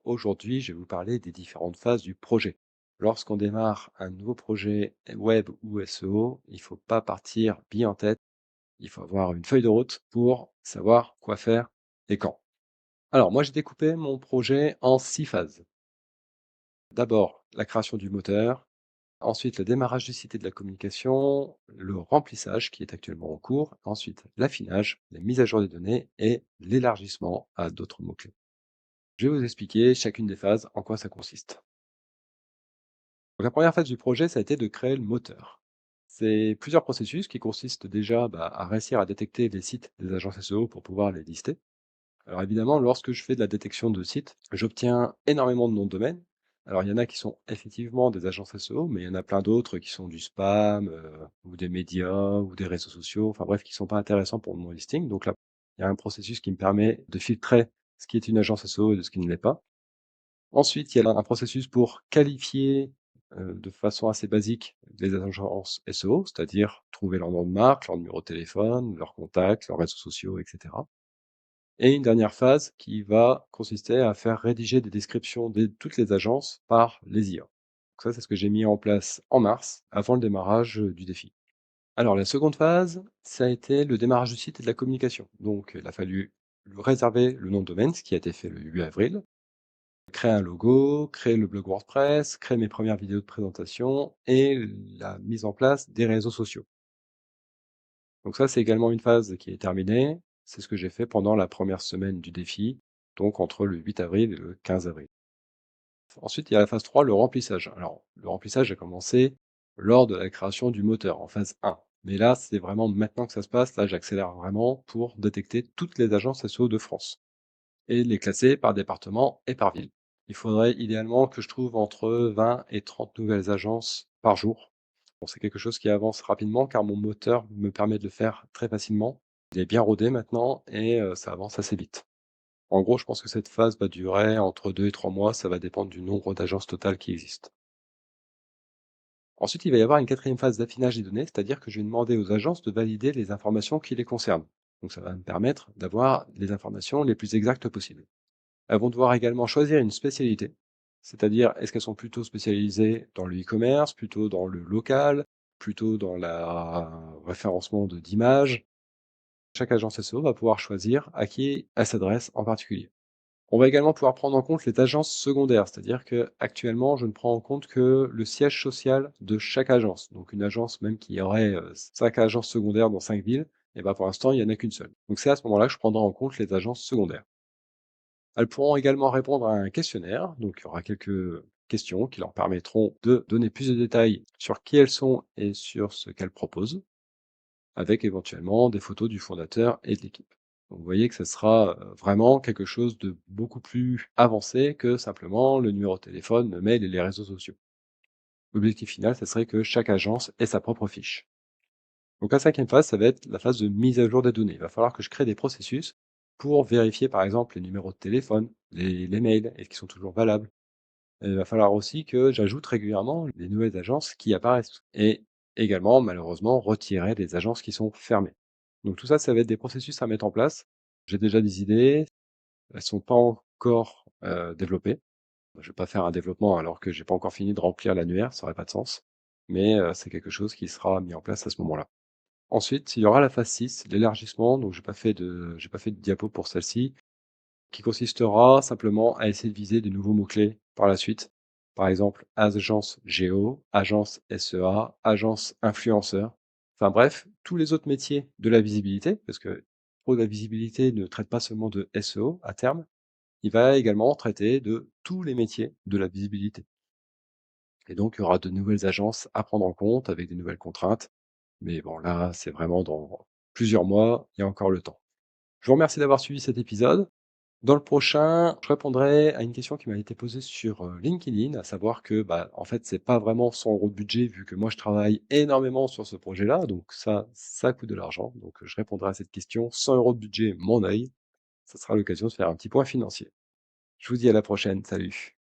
Aujourd'hui, je vais vous parler des différentes phases du projet. Lorsqu'on démarre un nouveau projet web ou SEO, il ne faut pas partir bien en tête. Il faut avoir une feuille de route pour savoir quoi faire et quand. Alors, moi, j'ai découpé mon projet en 6 phases. D'abord, la création du moteur. Ensuite, le démarrage du site et de la communication, le remplissage qui est actuellement en cours. Ensuite, l'affinage, la mise à jour des données et l'élargissement à d'autres mots-clés. Je vais vous expliquer chacune des phases, en quoi ça consiste. Donc la première phase du projet, ça a été de créer le moteur. C'est plusieurs processus qui consistent déjà à réussir à détecter les sites des agences SEO pour pouvoir les lister. Alors évidemment, lorsque je fais de la détection de sites, j'obtiens énormément de noms de domaine. Alors il y en a qui sont effectivement des agences SEO, mais il y en a plein d'autres qui sont du spam, ou des médias, ou des réseaux sociaux, enfin bref, qui ne sont pas intéressants pour mon listing. Donc là, il y a un processus qui me permet de filtrer ce qui est une agence SEO et de ce qui ne l'est pas. Ensuite, il y a un processus pour qualifier, de façon assez basique les agences SEO, c'est-à-dire trouver leur nom de marque, leur numéro de téléphone, leurs contacts, leurs réseaux sociaux et cetera. Et une dernière phase qui va consister à faire rédiger des descriptions de toutes les agences par les IA. Donc ça, c'est ce que j'ai mis en place en mars, avant le démarrage, du défi. Alors la seconde phase, ça a été le démarrage du site et de la communication. Donc il a fallu réserver le nom de domaine, ce qui a été fait le 8 avril. Créer un logo, créer le blog WordPress, créer mes premières vidéos de présentation et la mise en place des réseaux sociaux. Donc ça, c'est également une phase qui est terminée. C'est ce que j'ai fait pendant la première semaine du défi, donc entre le 8 avril et le 15 avril. Ensuite, il y a la phase 3, le remplissage. Alors, le remplissage a commencé lors de la création du moteur, en phase 1. Mais là, c'est vraiment maintenant que ça se passe. Là, j'accélère vraiment pour détecter toutes les agences SEO de France et les classer par département et par ville. Il faudrait idéalement que je trouve entre 20 et 30 nouvelles agences par jour. Bon, c'est quelque chose qui avance rapidement car mon moteur me permet de le faire très facilement. Il est bien rodé maintenant et ça avance assez vite. En gros, je pense que cette phase va durer entre 2 et 3 mois, ça va dépendre du nombre d'agences totales qui existent. Ensuite, il va y avoir une quatrième phase d'affinage des données, c'est-à-dire que je vais demander aux agences de valider les informations qui les concernent. Donc ça va me permettre d'avoir les informations les plus exactes possibles. Elles vont devoir également choisir une spécialité, c'est-à-dire est-ce qu'elles sont plutôt spécialisées dans le e-commerce, plutôt dans le local, plutôt dans la référencement d'images. Chaque agence SEO va pouvoir choisir à qui elle s'adresse en particulier. On va également pouvoir prendre en compte les agences secondaires, c'est-à-dire que actuellement, je ne prends en compte que le siège social de chaque agence. Donc une agence même qui aurait 5 agences secondaires dans 5 villes, et ben pour l'instant, il n'y en a qu'une seule. Donc c'est à ce moment-là que je prendrai en compte les agences secondaires. Elles pourront également répondre à un questionnaire, donc il y aura quelques questions qui leur permettront de donner plus de détails sur qui elles sont et sur ce qu'elles proposent, avec éventuellement des photos du fondateur et de l'équipe. Donc vous voyez que ce sera vraiment quelque chose de beaucoup plus avancé que simplement le numéro de téléphone, le mail et les réseaux sociaux. L'objectif final, ce serait que chaque agence ait sa propre fiche. Donc la cinquième phase, ça va être la phase de mise à jour des données. Il va falloir que je crée des processus pour vérifier par exemple les numéros de téléphone, les mails, est-ce qu'ils sont toujours valables. Il va falloir aussi que j'ajoute régulièrement les nouvelles agences qui apparaissent et également malheureusement retirer des agences qui sont fermées. Donc tout ça, ça va être des processus à mettre en place. J'ai déjà des idées, elles sont pas encore développées. Je vais pas faire un développement alors que j'ai pas encore fini de remplir l'annuaire, ça aurait pas de sens. Mais c'est quelque chose qui sera mis en place à ce moment-là. Ensuite, il y aura la phase 6, l'élargissement, donc j'ai pas fait de diapo pour celle-ci, qui consistera simplement à essayer de viser des nouveaux mots-clés par la suite. Par exemple, agence géo, agence SEA, agence influenceur. Enfin bref, tous les autres métiers de la visibilité, parce que Pro de la visibilité ne traite pas seulement de SEO à terme, il va également traiter de tous les métiers de la visibilité. Et donc, il y aura de nouvelles agences à prendre en compte avec des nouvelles contraintes. Mais bon, là, c'est vraiment dans plusieurs mois, il y a encore le temps. Je vous remercie d'avoir suivi cet épisode. Dans le prochain, je répondrai à une question qui m'a été posée sur LinkedIn, à savoir que, en fait, c'est pas vraiment 100 € de budget vu que moi je travaille énormément sur ce projet-là, donc ça coûte de l'argent. Donc je répondrai à cette question, 100 € de budget, mon œil. Ça sera l'occasion de faire un petit point financier. Je vous dis à la prochaine, salut.